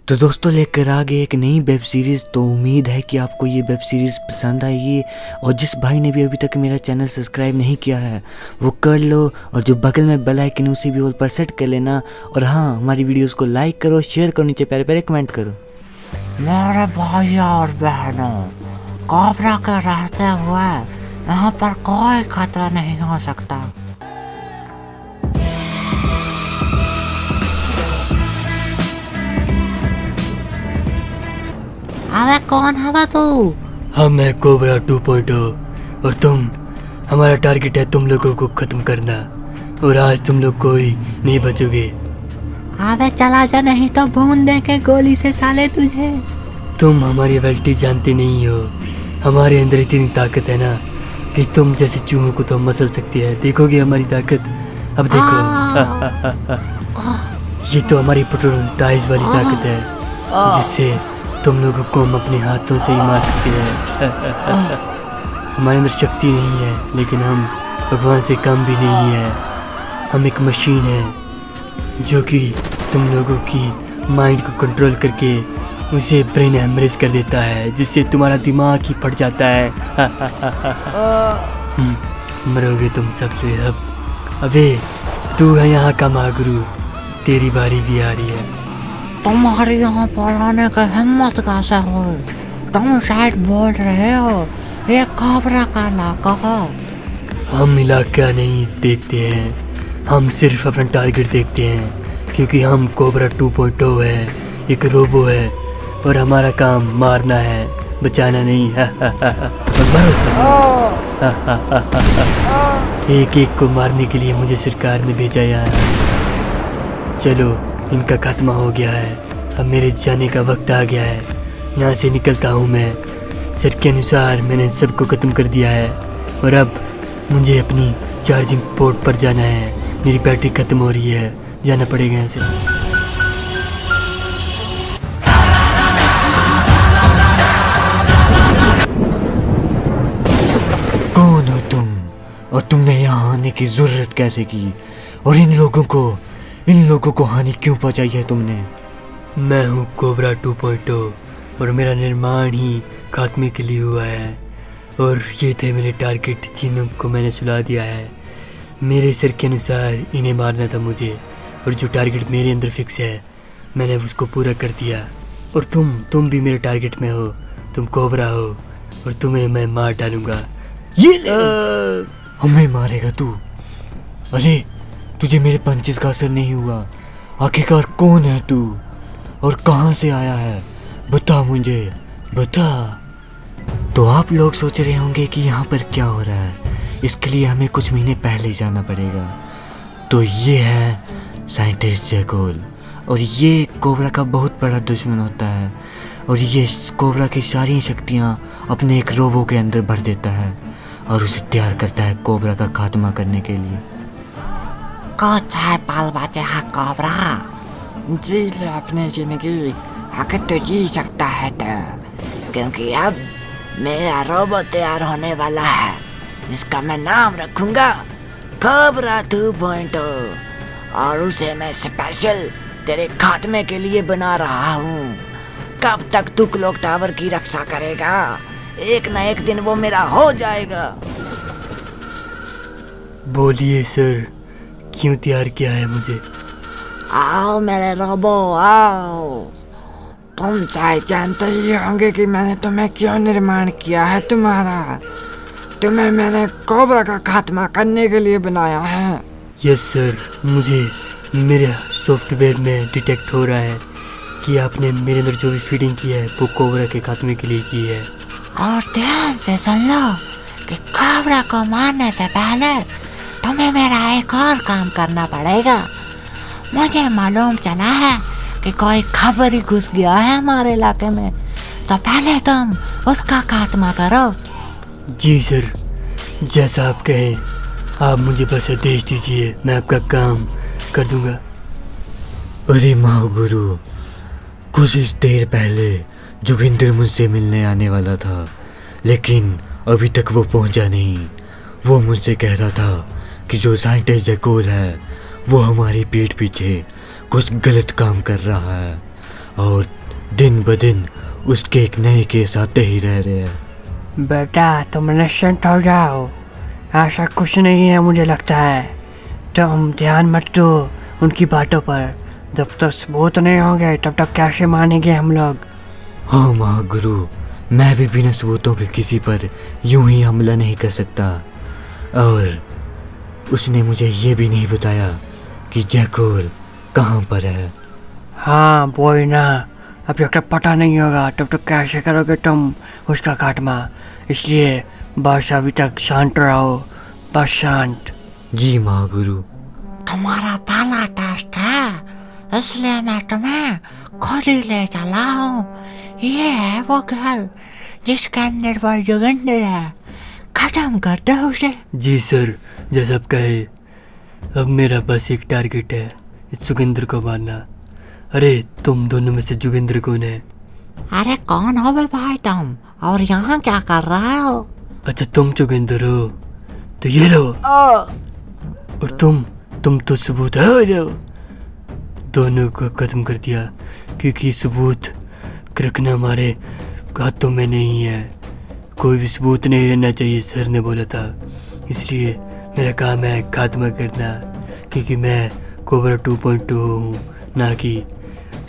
तो दोस्तों लेकर आ गए एक नई वेब सीरीज़। तो उम्मीद है कि आपको ये वेब सीरीज़ पसंद आएगी। और जिस भाई ने भी अभी तक मेरा चैनल सब्सक्राइब नहीं किया है वो कर लो, और जो बगल में बेल आइकन उसे भी ऑल पर सेट कर लेना। और हाँ, हमारी वीडियोस को लाइक करो, शेयर करो, नीचे प्यारे प्यारे कमेंट करो। मेरे भाई और बहनों, कोबरा के रहते हुए यहाँ पर कोई खतरा नहीं हो सकता। अबे कौन है बे तू? हम है कोबरा 2.0 और तुम, हमारा टारगेट है तुम लोगों को खत्म करना। और आज तुम लोग कोई नहीं बचोगे। अबे चला जा, नहीं तो भून देंगे गोली से साले तुझे। तुम हमारी एबिलिटी जानते नहीं हो। हमारे अंदर इतनी ताकत है ना कि तुम जैसे चूहों को तो मसल सकती है। देखोगे हमारी ताकत, अब देखो। ये तो हमारी प्रोटोटाइज वाली ताकत है, जिससे तुम लोगों को हम अपने हाथों से ही मार सकते हैं। हमारे अंदर शक्ति नहीं है, लेकिन हम भगवान से कम भी नहीं है। हम एक मशीन है जो कि तुम लोगों की माइंड को कंट्रोल करके उसे ब्रेन हैमरेज कर देता है, जिससे तुम्हारा दिमाग ही फट जाता है। मरोगे तुम सबसे अब। अबे तू है यहाँ का महागुरु, तेरी बारी भी आ रही है। तुम्हारी यहाँ पर आने की हिम्मत कैसे हुई? तुम शायद बोल रहे हो ये कोबरा का इलाका है। हम इलाका नहीं देखते हैं, हम सिर्फ अपना टारगेट देखते हैं, क्योंकि हम कोबरा 2.0 है, एक रोबो है और हमारा काम मारना है, बचाना नहीं। और भरोसा एक एक को मारने के लिए मुझे सरकार ने भेजा यहाँ। चलो, इनका खात्मा हो गया है, अब मेरे जाने का वक्त आ गया है। यहाँ से निकलता हूँ मैं। सर के अनुसार मैंने सबको ख़त्म कर दिया है और अब मुझे अपनी चार्जिंग पोर्ट पर जाना है। मेरी बैटरी ख़त्म हो रही है, जाना पड़ेगा यहाँ से। कौन हो तुम, और तुमने यहाँ आने की ज़रूरत कैसे की, और इन लोगों को हानि क्यों पहुँचाई है तुमने? मैं हूँ कोबरा 2.0 और मेरा निर्माण ही खात्मे के लिए हुआ है। और ये थे मेरे टारगेट, जिन्हों को मैंने सुला दिया है। मेरे सर के अनुसार इन्हें मारना था मुझे, और जो टारगेट मेरे अंदर फिक्स है मैंने उसको पूरा कर दिया। और तुम भी मेरे टारगेट में हो। तुम कोबरा हो और तुम्हें मैं मार डालूँगा। ये हमें मारेगा तू? अरे तुझे मेरे पंचेस का असर नहीं हुआ। आखिरकार कौन है तू और कहाँ से आया है? बता मुझे, बता। तो आप लोग सोच रहे होंगे कि यहाँ पर क्या हो रहा है। इसके लिए हमें कुछ महीने पहले जाना पड़ेगा। तो ये है साइंटिस्ट जैकूल, और ये कोबरा का बहुत बड़ा दुश्मन होता है। और ये कोबरा की सारी शक्तियाँ अपने एक रोबो के अंदर भर देता है और उसे तैयार करता है कोबरा का खात्मा करने के लिए। कुछ है बाल बचे है कोबरा, जी ले अपनी जिंदगी। आगे तो जी सकता है तो, क्योंकि अब मेरा रोबो तैयार होने वाला है, जिसका मैं नाम रखूंगा कोबरा 2.0, और उसे मैं स्पेशल तेरे खात्मे के लिए बना रहा हूँ। कब तक तू क्लॉक टावर की रक्षा करेगा? एक ना एक दिन वो मेरा हो जाएगा। बोलिए सर, क्यों तैयार किया है मुझे? आओ मेरे रोबो, आओ। तुम चाहे जानते ही होंगे कि मैंने तुम्हें क्यों निर्माण किया है। तुम्हें मैंने कोबरा का खात्मा करने के लिए बनाया है। यस सर, मुझे मेरे सॉफ्टवेयर में डिटेक्ट हो रहा है कि आपने मेरे अंदर जो भी फीडिंग की है वो कोबरा के खात्मे के लिए की है। और ध्यान से सुन लो कि कोबरा को मारने से पहले तुम्हें मेरा एक और काम करना पड़ेगा। मुझे मालूम चला है कि कोई खबर ही घुस गया है हमारे इलाके में, तो पहले तुम उसका खात्मा करो। जी सर, जैसा आप कहें। आप मुझे बस आदेश दीजिए, मैं आपका काम कर दूंगा। अरे महागुरु, कुछ देर पहले जोगिंदर मुझसे मिलने आने वाला था, लेकिन अभी तक वो पहुंचा नहीं। वो मुझसे कह रहा था कि जो साइंटिस्ट जैकूल है वो हमारी पीठ पीछे कुछ गलत काम कर रहा है, और दिन ब दिन उसके एक नए केस आते ही रह रहे हैं। बेटा तुम निश्चिंत हो जाओ, ऐसा कुछ नहीं है मुझे लगता है। तुम ध्यान मत दो उनकी बातों पर, जब तक सबूत नहीं होंगे तब तक कैसे मानेंगे हम लोग। हाँ महागुरु, मैं भी बिना सबूतों के किसी पर यूं ही हमला नहीं कर सकता। और उसने मुझे ये भी नहीं बताया कि जैकोल कहाँ पर है। हाँ वही ना, अब जब तक पता नहीं होगा तब तक कैसे करोगे तुम उसका खात्मा। इसलिए बस अभी तक शांत रहो, बस शांत। जी महागुरु। तुम्हारा पहला टेस्ट है, इसलिए मैं तुम्हें खुद ही ले चला हूँ। ये है वो घर जिसके अंदर वो जोगिंदर है, खत्म कर दो उसे। जी सर, जैसा आप कहे। अब मेरा बस एक टारगेट है, इस जोगिंदर को मारना। अरे तुम दोनों में से जोगिंदर कौन है? अरे कौन हो बे भाई तुम, और यहाँ क्या कर रहे हो? अच्छा तुम जोगिंदर हो, तो ये लो। और तुम तो सबूत हो जाओ। दोनों को खत्म कर दिया, क्योंकि सबूत रखना हमारे हाथों में नहीं है। कोई भी सबूत नहीं रहना चाहिए, सर ने बोला था। इसलिए मेरा काम है खात्मा करना, क्योंकि मैं कोबरा 2.2 हूँ, ना कि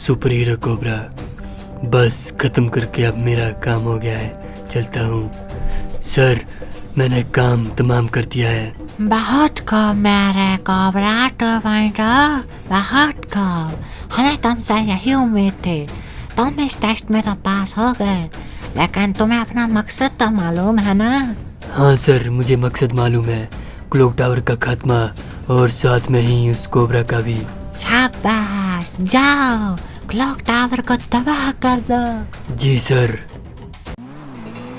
सुपर हीरो कोबरा। बस खत्म करके अब मेरा काम हो गया है, चलता हूँ। सर मैंने काम तमाम कर दिया है। बहुत खूब मेरे कोबरा 2.0, बहुत खूब। हमें तुमसे यही उम्मीद थी। तुम इस टेस्ट में तो पास हो गए, लेकिन तुम्हें अपना मकसद तो मालूम है ना? हाँ सर, मुझे मकसद मालूम है, क्लॉक टावर का खात्मा और साथ में ही उस कोबरा का भी। शाबाश, जाओ क्लॉक टावर को तबाह कर दो। जी सर।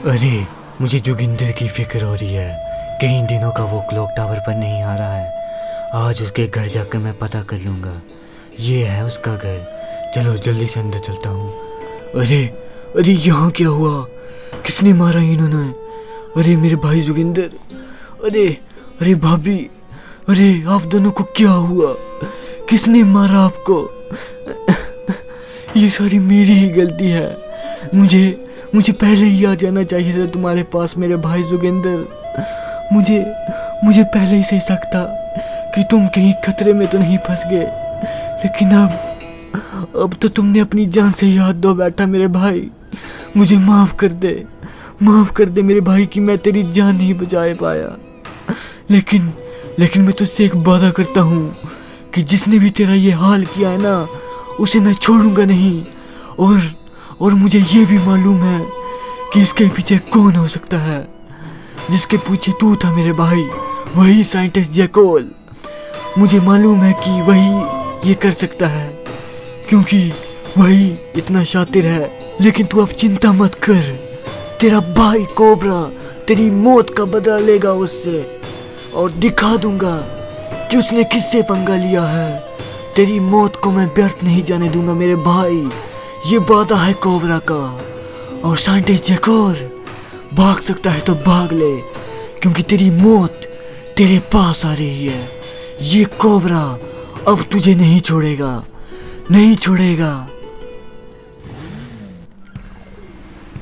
अरे मुझे जोगिंदर की फिक्र हो रही है, कई दिनों का वो क्लॉक टावर पर नहीं आ रहा है। आज उसके घर जाकर मैं पता कर लूँगा। ये है उसका घर, चलो जल्दी से अंदर चलता हूँ। अरे अरे यहाँ क्या हुआ? किसने मारा इन्होंने? अरे मेरे भाई जोगिंदर, अरे अरे भाभी, अरे आप दोनों को क्या हुआ? किसने मारा आपको? ये सारी मेरी ही गलती है। मुझे पहले ही आ जाना चाहिए था तुम्हारे पास मेरे भाई जोगिंदर। मुझे पहले ही से शक था कि तुम कहीं खतरे में तो नहीं फंस गए, लेकिन अब तो तुमने अपनी जान से ही हाथ धो बैठा मेरे भाई। मुझे माफ कर दे मेरे भाई कि मैं तेरी जान नहीं बचा पाया। लेकिन मैं तुझसे एक वादा करता हूँ कि जिसने भी तेरा ये हाल किया है ना, उसे मैं छोड़ूंगा नहीं। और मुझे ये भी मालूम है कि इसके पीछे कौन हो सकता है। जिसके पीछे तू था मेरे भाई, वही साइंटिस्ट जैकोल। मुझे मालूम है कि वही ये कर सकता है, क्योंकि वही इतना शातिर है। लेकिन तू अब चिंता मत कर, तेरा भाई कोबरा तेरी मौत का बदला लेगा उससे, और दिखा दूंगा कि उसने किससे पंगा लिया है। तेरी मौत को मैं व्यर्थ नहीं जाने दूंगा मेरे भाई, ये वादा है कोबरा का। और साइंटिस्ट जैकोल, भाग सकता है तो भाग ले, क्योंकि तेरी मौत तेरे पास आ रही है। ये कोबरा अब तुझे नहीं छोड़ेगा।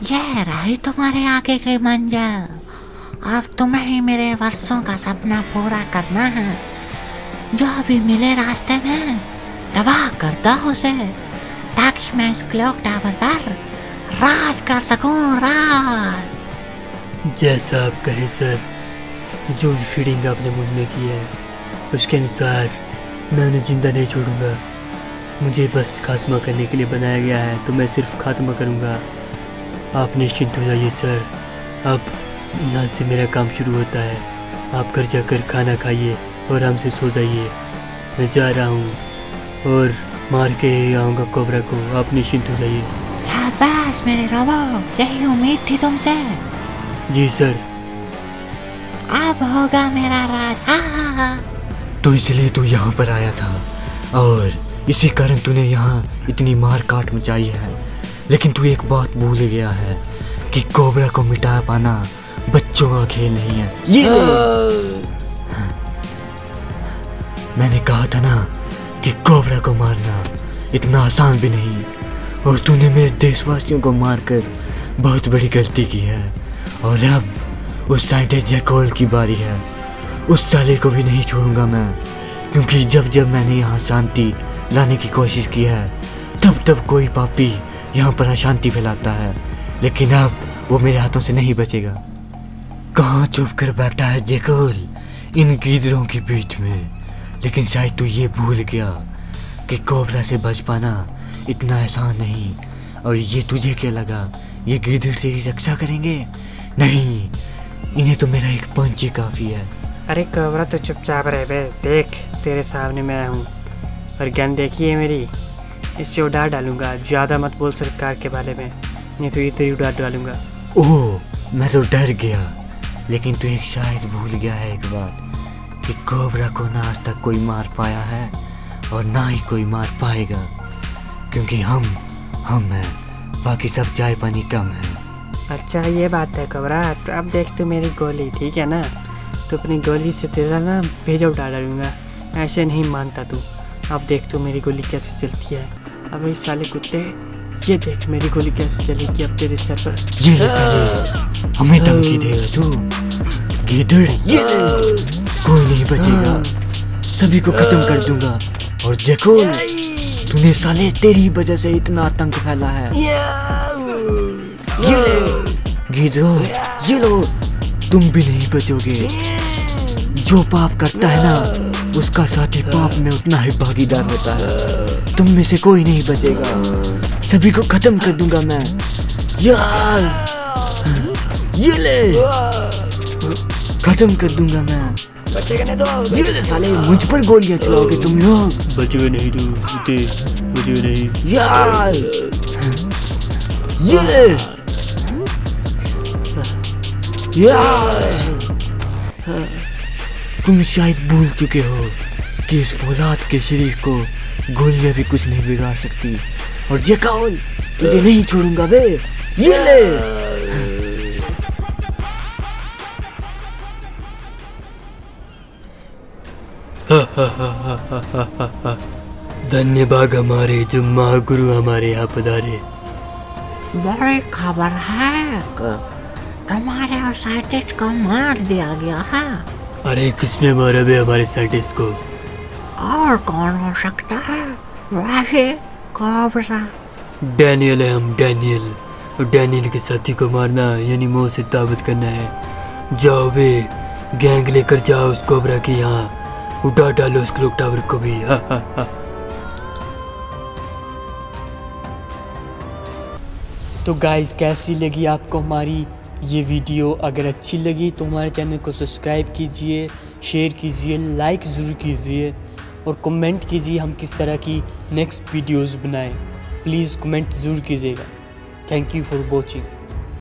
ये रही तुम्हारे आगे की मंजिल। अब तुम्हें ही मेरे वर्षों का सपना पूरा करना है। जो भी मिले रास्ते में तबाह कर दो उसे, ताकि मैं इस क्लॉक टावर पर राज कर सकूं। राज। जैसा आप कहें सर, जो भी फीडिंग आपने मुझ में की है उसके अनुसार मैं उन्हें जिंदा नहीं छोड़ूंगा। मुझे बस खात्मा करने के लिए बनाया गया है, तो मैं सिर्फ खात्मा करूंगा। आप निश्चिंत हो जाइए सर, अब यहाँ से मेरा काम शुरू होता है। आप घर जाकर खाना खाइए और आराम से सो जाइए। मैं जा रहा हूँ और मार के ही आऊँगा कोबरा को। आप निश्चिंत हो जाइए। शाबाश मेरे रोबो, यही उम्मीद थी तुमसे। जी सर। अब होगा मेरा राज। हाँ। तो इसलिए तू यहाँ पर आया था, और इसी कारण तूने यहाँ इतनी मार काट मचाई है। लेकिन तू एक बात भूल गया है कि कोबरा को मिटा पाना बच्चों का खेल नहीं है। ये मैंने कहा था ना कि कोबरा को मारना इतना आसान भी नहीं। और तूने मेरे देशवासियों को मारकर बहुत बड़ी गलती की है। और अब उस साइंटिस्ट जैकोल की बारी है। उस साले को भी नहीं छोड़ूंगा मैं, क्योंकि जब जब मैंने यहाँ शांति लाने की कोशिश की है तब तब कोई पापी यहाँ पर अशांति फैलाता है। लेकिन अब वो मेरे हाथों से नहीं बचेगा। कहाँ छुप कर बैठा है जैकोल इन गीदड़ों के बीच में? लेकिन शायद तू ये भूल गया कि कोबरा से बच पाना इतना आसान नहीं। और ये तुझे क्या लगा ये गीदड़ तेरी रक्षा करेंगे? नहीं, इन्हें तो मेरा एक पंच ही काफ़ी है। अरे कोबरा तो चुपचाप रह बे, देख तेरे सामने मैं हूँ। और गन देखी है मेरी, इससे उड़ा डालूंगा। ज़्यादा मत बोल सरकार के बारे में, नहीं तो इधर ही उड़ा डालूंगा। ओह, मैं तो डर गया। लेकिन तू एक शायद भूल गया है एक बात, कि कोबरा को ना आज तक कोई मार पाया है और ना ही कोई मार पाएगा, क्योंकि हम हैं, बाकी सब चाय पानी कम है। अच्छा ये बात है कोबरा, तो अब देख तू मेरी गोली, ठीक है ना? तो अपनी गोली से तेरा ना भेजा उड़ा डालूंगा। ऐसे नहीं मानता तू। अब देख तू मेरी गोली कैसे चलती है। अब इस साले कुत्ते, ये देख मेरी गोली कैसे चलेगी अब तेरे सर पर। ये ले साले, हमें धमकी देगा तू? गीदड़, ये ले, कोई नहीं बचेगा, सभी को खत्म कर दूंगा। और जैकोल, तूने साले तेरी वजह से इतना आतंक फैला है। ये ले गीदड़ो, ये लो, तुम भी नहीं बचोगे। जो पाप करता है ना उसका साथी पाप में उतना ही भागीदार होता है। तुम में से कोई नहीं बचेगा, सभी को खत्म कर दूंगा मैं। यार, ये ले, खत्म कर दूंगा मैं। बचेगा नहीं तो ये ले साले, मुझ पर गोलियां चलाओगे तुम लोग। बचेगा नहीं तू, बचेगा नहीं। यार, ये ले, यार, तुम शायद भूल चुके हो कि इस फौलाद के शरीर को गोलियां भी कुछ नहीं बिगाड़ सकती। और जैकोल, तुझे नहीं छोड़ूंगा बे। ये ले, धन्यवाद हमारे जो महागुरु हमारे यहाँ पधारे। बड़ी खबर है कि तुम्हारे उस साइंटिस्ट को मार दिया गया है। अरे किसने मारा बे हमारे साइंटिस्ट को? और कौन हो सकता है? वही कोबरा। डैनियल है हम, डैनियल। और डैनियल के साथी को मारना यानी मुंह से दावत करना है। जाओ बे, गैंग लेकर जाओ उस कोबरा के यहाँ, उड़ा डालो उस क्लॉक टावर को भी। तो गाइस, कैसी लगी आपको हमारी ये वीडियो? अगर अच्छी लगी तो हमारे चैनल को सब्सक्राइब कीजिए, शेयर कीजिए, लाइक ज़रूर कीजिए और कमेंट कीजिए हम किस तरह की नेक्स्ट वीडियोस बनाएं। प्लीज़ कमेंट ज़रूर कीजिएगा। Thank you for watching.